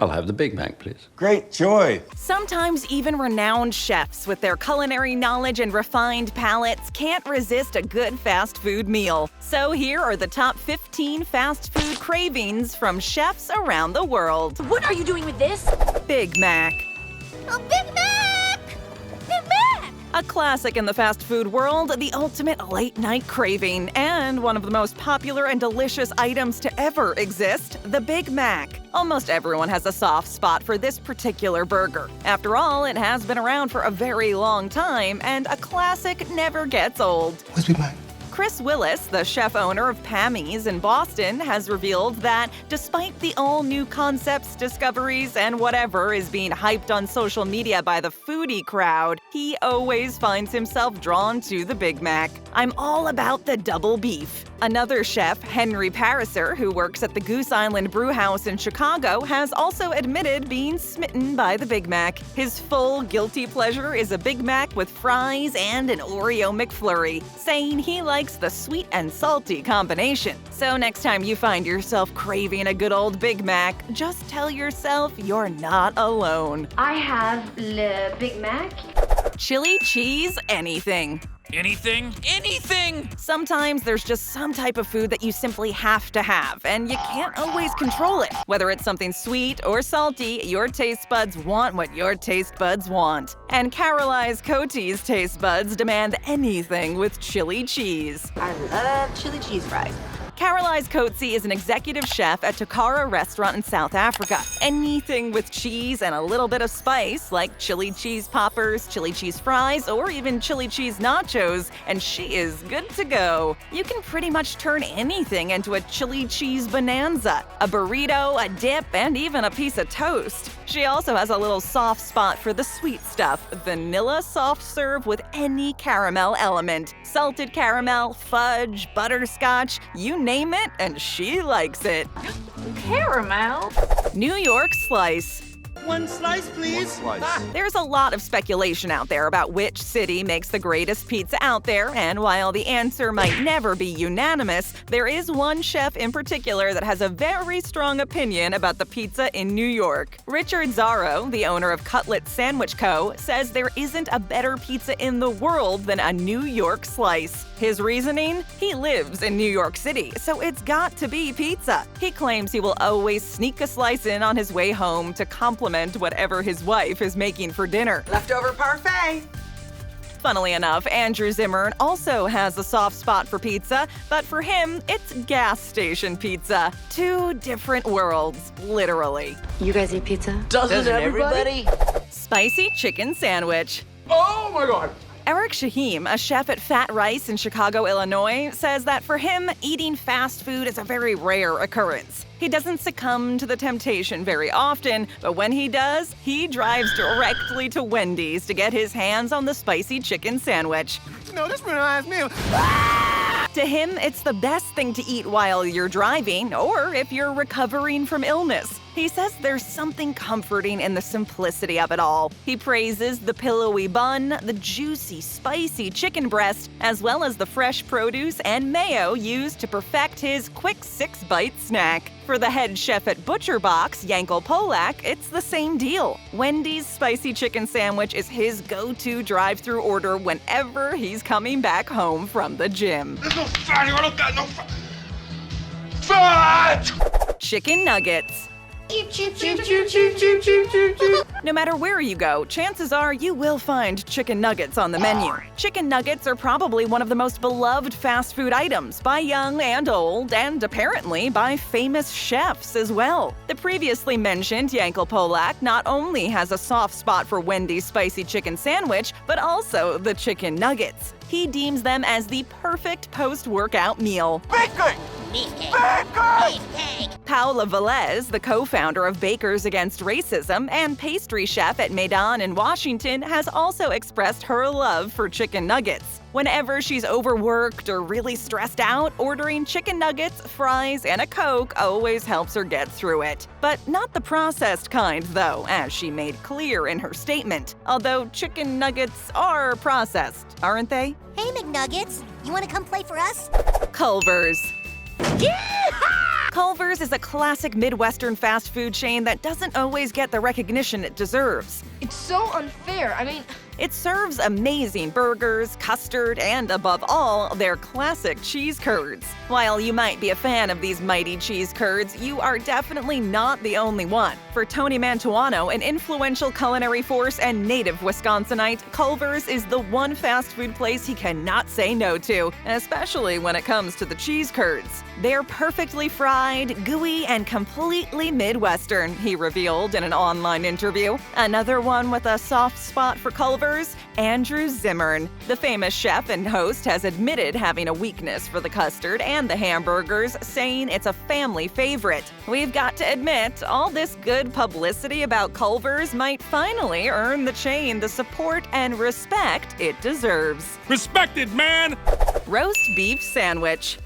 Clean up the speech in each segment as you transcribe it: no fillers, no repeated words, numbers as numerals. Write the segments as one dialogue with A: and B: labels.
A: I'll have the Big Mac, please.
B: Great joy.
C: Sometimes even renowned chefs with their culinary knowledge and refined palates can't resist a good fast food meal. So here are the top 15 fast food cravings from chefs around the world.
D: What are you doing with this?
C: Big Mac.
D: Oh, Big Mac! Big Mac!
C: A classic in the fast food world, the ultimate late-night craving, and one of the most popular and delicious items to ever exist, the Big Mac. Almost everyone has a soft spot for this particular burger. After all, it has been around for a very long time, and a classic never gets old.
B: Where's Big Mac?
C: Chris Willis, the chef-owner of Pammy's in Boston, has revealed that despite the all-new concepts, discoveries, and whatever is being hyped on social media by the foodie crowd, he always finds himself drawn to the Big Mac. I'm all about the double beef. Another chef, Henry Pariser, who works at the Goose Island Brewhouse in Chicago, has also admitted being smitten by the Big Mac. His full guilty pleasure is a Big Mac with fries and an Oreo McFlurry, saying he likes the sweet and salty combination. So next time you find yourself craving a good old Big Mac, just tell yourself you're not alone.
E: I have le Big Mac.
C: Chili cheese anything.
F: Anything? Anything!
C: Sometimes there's just some type of food that you simply have to have, and you can't always control it. Whether it's something sweet or salty, your taste buds want what your taste buds want. And Caroline Cote's taste buds demand anything with chili cheese.
D: I love chili cheese fries.
C: Caroline Cote is an executive chef at Takara restaurant in South Africa. Anything with cheese and a little bit of spice, like chili cheese poppers, chili cheese fries, or even chili cheese nachos, and she is good to go. You can pretty much turn anything into a chili cheese bonanza, a burrito, a dip, and even a piece of toast. She also has a little soft spot for the sweet stuff, vanilla soft serve with any caramel element. Salted caramel, fudge, butterscotch, you name it, and she likes it.
D: Caramel?
C: New York slice.
B: One slice, please. One slice.
C: There's a lot of speculation out there about which city makes the greatest pizza out there, and while the answer might never be unanimous, there is one chef in particular that has a very strong opinion about the pizza in New York. Richard Zarro, the owner of Cutlet Sandwich Co., says there isn't a better pizza in the world than a New York slice. His reasoning? He lives in New York City, so it's got to be pizza. He claims he will always sneak a slice in on his way home to complement whatever his wife is making for dinner.
G: Leftover parfait.
C: Funnily enough, Andrew Zimmern also has a soft spot for pizza, but for him, it's gas station pizza. Two different worlds, literally.
E: You guys eat pizza?
G: Doesn't everybody?
C: Spicy chicken sandwich.
B: Oh my God.
C: Eric Shaheen, a chef at Fat Rice in Chicago, Illinois, says that for him, eating fast food is a very rare occurrence. He doesn't succumb to the temptation very often, but when he does, he drives directly to Wendy's to get his hands on the spicy chicken sandwich.
B: No, this reminds me of...
C: To him, it's the best thing to eat while you're driving or if you're recovering from illness. He says there's something comforting in the simplicity of it all. He praises the pillowy bun, the juicy, spicy chicken breast, as well as the fresh produce and mayo used to perfect his quick 6-bite snack. For the head chef at Butcher Box, Yankel Polak, it's the same deal. Wendy's spicy chicken sandwich is his go-to drive-through order whenever he's coming back home from the gym.
B: There's no fat here. I don't got no fat.
C: Chicken nuggets. No matter where you go, chances are you will find chicken nuggets on the menu. Chicken nuggets are probably one of the most beloved fast food items by young and old, and apparently by famous chefs as well. The previously mentioned Yankel Polak not only has a soft spot for Wendy's spicy chicken sandwich, but also the chicken nuggets. He deems them as the perfect post-workout meal.
B: Bacon!
C: Paula Velez, the co-founder of Bakers Against Racism and pastry chef at Maidan in Washington, has also expressed her love for chicken nuggets. Whenever she's overworked or really stressed out, ordering chicken nuggets, fries, and a Coke always helps her get through it. But not the processed kind, though, as she made clear in her statement. Although chicken nuggets are processed, aren't they?
H: Hey, McNuggets, you want to come play for us?
C: Culver's. Culver's is a classic Midwestern fast food chain that doesn't always get the recognition it deserves.
E: It's so unfair.
C: It serves amazing burgers, custard, and above all, their classic cheese curds. While you might be a fan of these mighty cheese curds, you are definitely not the only one. For Tony Mantuano, an influential culinary force and native Wisconsinite, Culver's is the one fast food place he cannot say no to, especially when it comes to the cheese curds. They're perfectly fried, gooey, and completely Midwestern, he revealed in an online interview. Another one with a soft spot for Culver's, Andrew Zimmern. The famous chef and host has admitted having a weakness for the custard and the hamburgers, saying it's a family favorite. We've got to admit, all this good publicity about Culver's might finally earn the chain the support and respect it deserves.
B: Respected, man!
C: Roast beef sandwich.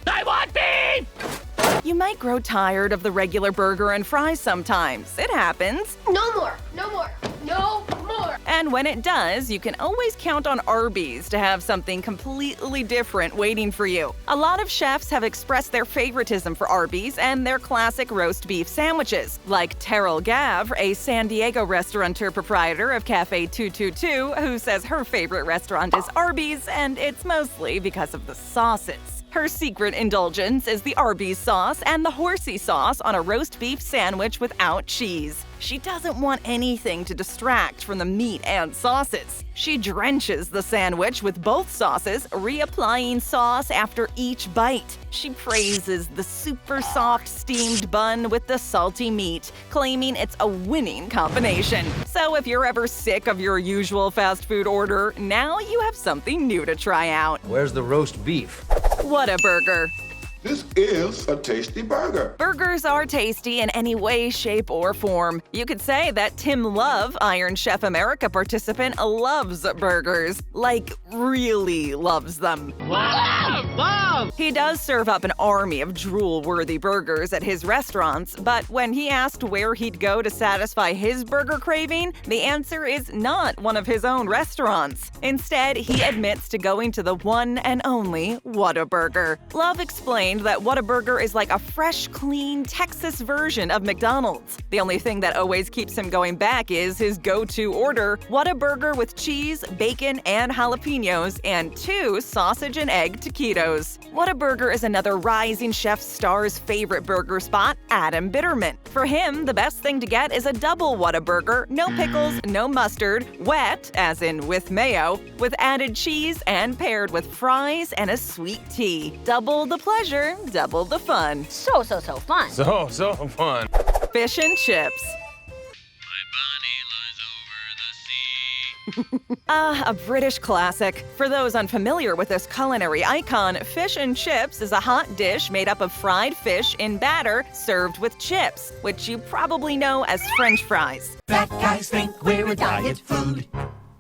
B: I want beef!
C: You might grow tired of the regular burger and fries sometimes. It happens.
E: No more. No more. No more.
C: And when it does, you can always count on Arby's to have something completely different waiting for you. A lot of chefs have expressed their favoritism for Arby's and their classic roast beef sandwiches, like Terrell Gavre, a San Diego restaurateur proprietor of Cafe 222, who says her favorite restaurant is Arby's, and it's mostly because of the sauces. Her secret indulgence is the Arby's sauce and the horsey sauce on a roast beef sandwich without cheese. She doesn't want anything to distract from the meat and sauces. She drenches the sandwich with both sauces, reapplying sauce after each bite. She praises the super soft steamed bun with the salty meat, claiming it's a winning combination. So if you're ever sick of your usual fast food order, now you have something new to try out.
A: Where's the roast beef?
C: Whataburger.
H: This is a tasty burger.
C: Burgers are tasty in any way, shape, or form. You could say that Tim Love, Iron Chef America participant, loves burgers. Like, really loves them.
B: Love!
C: He does serve up an army of drool-worthy burgers at his restaurants, but when he asked where he'd go to satisfy his burger craving, the answer is not one of his own restaurants. Instead, he admits to going to the one and only Whataburger. Love explained that Whataburger is like a fresh, clean Texas version of McDonald's. The only thing that always keeps him going back is his go-to order, Whataburger with cheese, bacon, and jalapenos, and 2 sausage and egg taquitos. Whataburger is another rising chef star's favorite burger spot, Adam Bitterman. For him, the best thing to get is a double Whataburger, no pickles, no mustard, wet, as in with mayo, with added cheese and paired with fries and a sweet tea. Double the pleasure, double the fun.
D: So fun.
B: So fun.
C: Fish and chips. A British classic. For those unfamiliar with this culinary icon, fish and chips is a hot dish made up of fried fish in batter served with chips, which you probably know as French fries.
I: Fat guys think we're a diet food.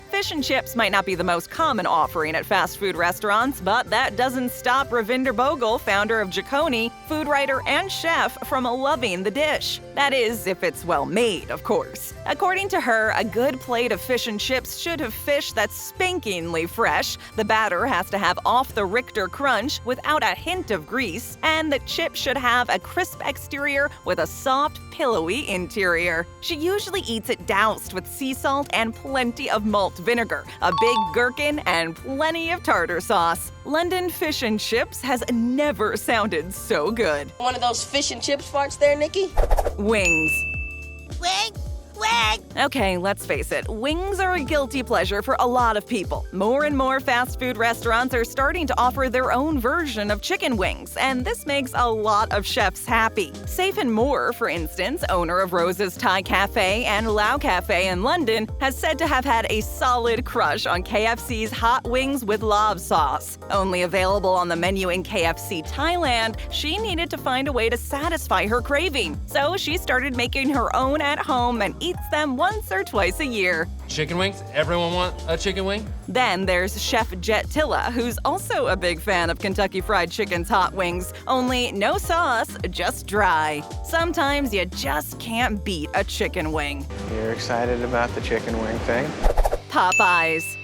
C: Fish and chips might not be the most common offering at fast food restaurants, but that doesn't stop Ravinder Bogle, founder of Jaconi, food writer and chef, from loving the dish. That is, if it's well made, of course. According to her, a good plate of fish and chips should have fish that's spankingly fresh, the batter has to have off the Richter crunch without a hint of grease, and the chip should have a crisp exterior with a soft, pillowy interior. She usually eats it doused with sea salt and plenty of malt vinegar, a big gherkin, and plenty of tartar sauce. London fish and chips has never sounded so good.
G: One of those fish and chips farts there, Nikki?
C: Wings.
G: Wing!
C: Okay, let's face it, wings are a guilty pleasure for a lot of people. More and more fast food restaurants are starting to offer their own version of chicken wings, and this makes a lot of chefs happy. Safe and Moore, for instance, owner of Rose's Thai Cafe and Lao Cafe in London, has said to have had a solid crush on KFC's hot wings with lab sauce. Only available on the menu in KFC Thailand, she needed to find a way to satisfy her craving. So she started making her own at home and eats them once or twice a year.
B: Chicken wings? Everyone want a chicken wing?
C: Then there's Chef Jet Tilla, who's also a big fan of Kentucky Fried Chicken's hot wings, only no sauce, just dry. Sometimes you just can't beat a chicken wing.
A: You're excited about the chicken wing thing?
C: Popeyes.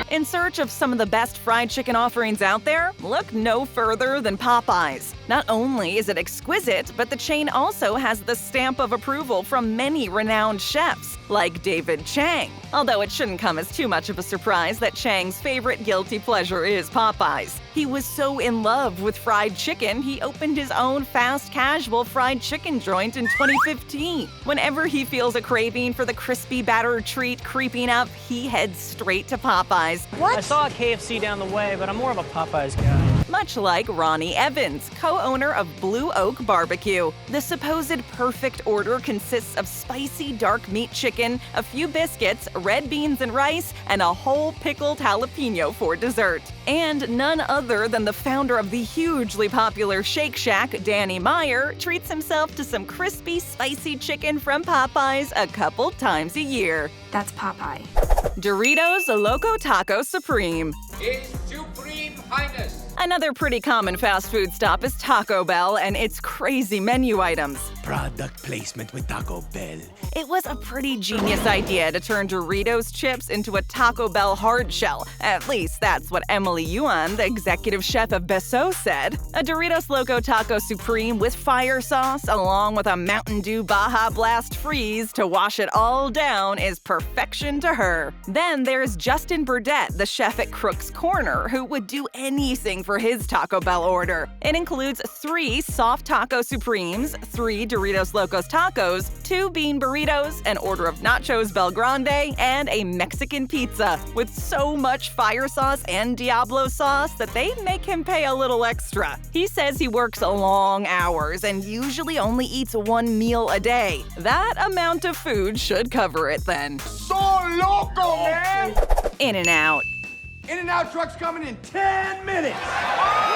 C: In search of some of the best fried chicken offerings out there, look no further than Popeyes. Not only is it exquisite, but the chain also has the stamp of approval from many renowned chefs, like David Chang. Although it shouldn't come as too much of a surprise that Chang's favorite guilty pleasure is Popeyes. He was so in love with fried chicken, he opened his own fast casual fried chicken joint in 2015. Whenever he feels a craving for the crispy battered treat creeping up, he heads straight to Popeyes.
J: I saw a KFC down the way, but I'm more of a Popeyes guy.
C: Much like Ronnie Evans, co-owner of Blue Oak Barbecue. The supposed perfect order consists of spicy dark meat chicken, a few biscuits, red beans and rice, and a whole pickled jalapeno for dessert. And none other than the founder of the hugely popular Shake Shack, Danny Meyer, treats himself to some crispy, spicy chicken from Popeyes a couple times a year.
D: That's Popeye.
C: Doritos Loco Taco Supreme.
B: It's Supreme Highness.
C: Another pretty common fast food stop is Taco Bell and its crazy menu items.
I: Product placement with Taco Bell.
C: It was a pretty genius idea to turn Doritos chips into a Taco Bell hard shell. At least that's what Emily Yuan, the executive chef of Beso, said. A Doritos Loco Taco Supreme with fire sauce, along with a Mountain Dew Baja Blast Freeze to wash it all down, is perfection to her. Then there's Justin Burdett, the chef at Crook's Corner, who would do anything for his Taco Bell order. It includes 3 soft taco supremes, 3 Doritos Locos Tacos, 2 bean burritos, an order of nachos Bel Grande, and a Mexican pizza, with so much fire sauce and Diablo sauce that they make him pay a little extra. He says he works long hours and usually only eats 1 meal a day. That amount of food should cover it then.
H: So loco, man!
C: In-N-Out.
A: In-N-Out truck's coming in 10 minutes.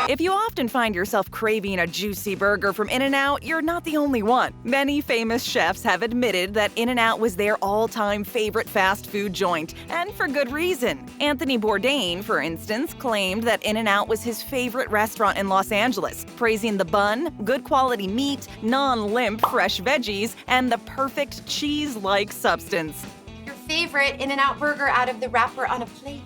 C: If you often find yourself craving a juicy burger from In-N-Out, you're not the only one. Many famous chefs have admitted that In-N-Out was their all-time favorite fast food joint, and for good reason. Anthony Bourdain, for instance, claimed that In-N-Out was his favorite restaurant in Los Angeles, praising the bun, good quality meat, non-limp fresh veggies, and the perfect cheese-like substance.
D: Your favorite In-N-Out burger out of the wrapper on a plate.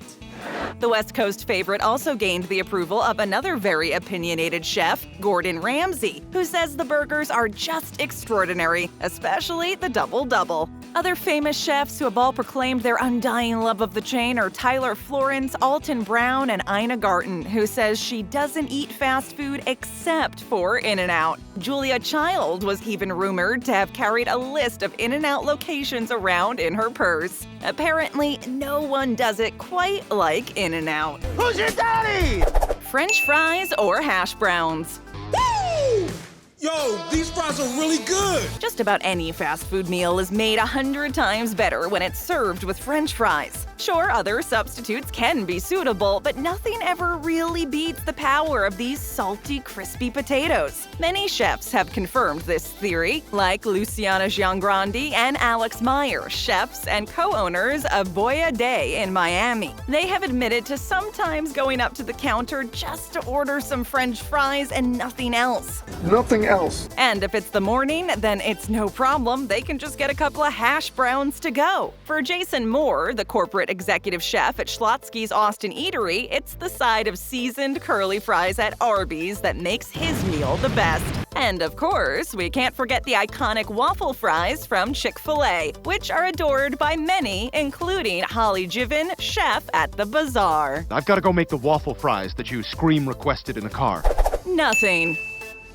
C: The West Coast favorite also gained the approval of another very opinionated chef, Gordon Ramsay, who says the burgers are just extraordinary, especially the double-double. Other famous chefs who have all proclaimed their undying love of the chain are Tyler Florence, Alton Brown, and Ina Garten, who says she doesn't eat fast food except for In-N-Out. Julia Child was even rumored to have carried a list of In-N-Out locations around in her purse. Apparently, no one does it quite like In-N-Out.
A: Who's your daddy?
C: French fries or hash browns.
I: Woo! Yo, these fries are really good!
C: Just about any fast food meal is made 100 times better when it's served with French fries. Sure, other substitutes can be suitable, but nothing ever really beats the power of these salty, crispy potatoes. Many chefs have confirmed this theory, like Luciana Giangrandi and Alex Meyer, chefs and co-owners of Boya Day in Miami. They have admitted to sometimes going up to the counter just to order some French fries and nothing else.
H: Nothing else.
C: And if it's the morning, then it's no problem. They can just get a couple of hash browns to go. For Jason Moore, the corporate executive chef at Schlotsky's Austin Eatery, it's the side of seasoned curly fries at Arby's that makes his meal the best. And of course, we can't forget the iconic waffle fries from Chick-fil-A, which are adored by many, including Holly Jiven, chef at the Bazaar.
K: I've got to go make the waffle fries that you scream requested in the car.
C: Nothing.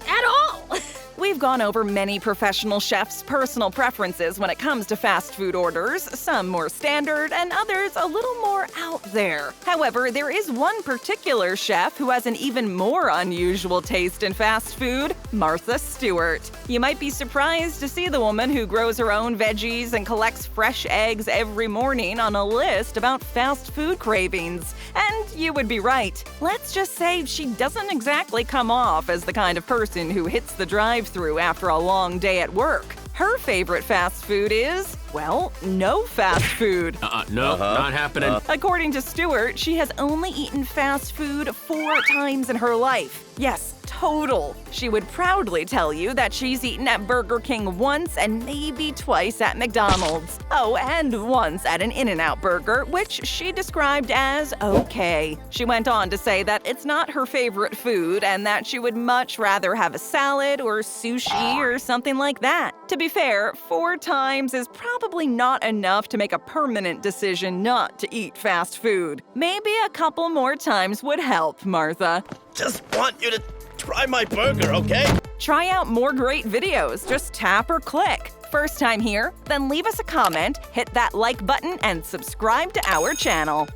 D: At all!
C: We've gone over many professional chefs' personal preferences when it comes to fast food orders, some more standard and others a little more out there. However, there is one particular chef who has an even more unusual taste in fast food, Martha Stewart. You might be surprised to see the woman who grows her own veggies and collects fresh eggs every morning on a list about fast food cravings. And you would be right. Let's just say she doesn't exactly come off as the kind of person who hits the drive-thru after a long day at work. Her favorite fast food is, well, no fast food.
B: No, not happening.
C: According to Stewart, she has only eaten fast food 4 times in her life. Yes, total. She would proudly tell you that she's eaten at Burger King once and maybe twice at McDonald's. Oh, and once at an In-N-Out Burger, which she described as okay. She went on to say that it's not her favorite food and that she would much rather have a salad or sushi or something like that. To be fair, 4 times is probably not enough to make a permanent decision not to eat fast food. Maybe a couple more times would help, Martha.
L: Just want you to try my burger, okay?
C: Try out more great videos. Just tap or click. First time here? Then leave us a comment, hit that like button, and subscribe to our channel.